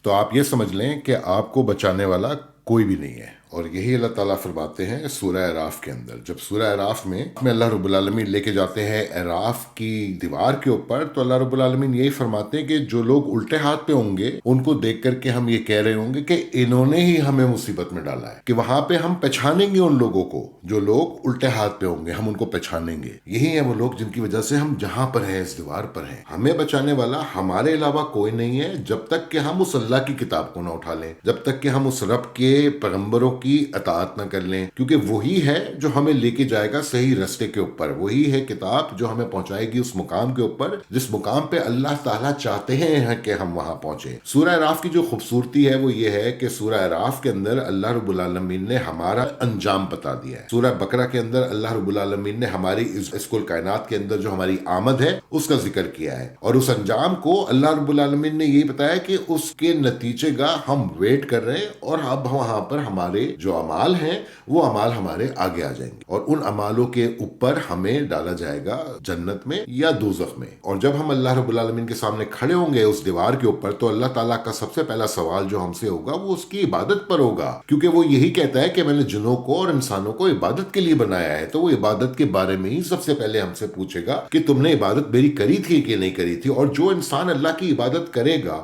تو آپ یہ سمجھ لیں کہ آپ کو بچانے والا کوئی بھی نہیں ہے، اور یہی اللہ تعالیٰ فرماتے ہیں سورہ اعراف کے اندر. جب سورہ اعراف میں اللہ رب العالمین لے کے جاتے ہیں اعراف کی دیوار کے اوپر، تو اللہ رب العالمین یہی فرماتے ہیں کہ جو لوگ الٹے ہاتھ پہ ہوں گے ان کو دیکھ کر کے ہم یہ کہہ رہے ہوں گے کہ انہوں نے ہی ہمیں مصیبت میں ڈالا ہے، کہ وہاں پہ ہم پہچانیں گے ان لوگوں کو جو لوگ الٹے ہاتھ پہ ہوں گے، ہم ان کو پہچانیں گے. یہی ہیں وہ لوگ جن کی وجہ سے ہم جہاں پر ہیں اس دیوار پر ہیں. ہمیں بچانے والا ہمارے علاوہ کوئی نہیں ہے جب تک کہ ہم اس اللہ کی کتاب کو نہ اٹھا لیں، جب تک کہ ہم اس رب کے پیغمبروں کی اطاعت نہ کر لیں، کیونکہ وہی ہے جو ہمیں لے کے جائے گا صحیح رستے کے اوپر. وہی ہے کتاب جو ہمیں پہنچائے گی اس مقام کے اوپر جس مقام پہ اللہ تعالیٰ چاہتے ہیں کہ ہم وہاں پہنچے. سورہ اعراف کی جو خوبصورتی ہے وہ یہ ہے کہ سورہ اعراف کے اندر اللہ رب العالمین نے ہمارا انجام بتا دیا ہے. سورہ بقرہ کے اندر اللہ رب العالمین نے ہماری اس کل کائنات کے اندر جو ہماری آمد ہے اس کا ذکر کیا ہے، اور اس انجام کو اللہ رب العالمین نے یہ بتایا کہ اس کے نتیجے کا ہم ویٹ کر رہے ہیں، اور اب وہاں پر ہمارے جو اعمال ہیں وہ اعمال ہمارے آگے آ جائیں گے، اور ان اعمالوں کے اوپر ہمیں ڈالا جائے گا جنت میں یا دوزخ میں. اور جب ہم اللہ رب العالمین کے سامنے کھڑے ہوں گے اس دیوار کے اوپر، تو اللہ تعالیٰ کا سب سے پہلا سوال جو ہم سے ہوگا وہ اس کی عبادت پر ہوگا، کیونکہ وہ یہی کہتا ہے کہ میں نے جنوں کو اور انسانوں کو عبادت کے لیے بنایا ہے. تو وہ عبادت کے بارے میں ہی سب سے پہلے ہم سے پوچھے گا کہ تم نے عبادت میری کری تھی کہ نہیں کری تھی. اور جو انسان اللہ کی عبادت کرے گا،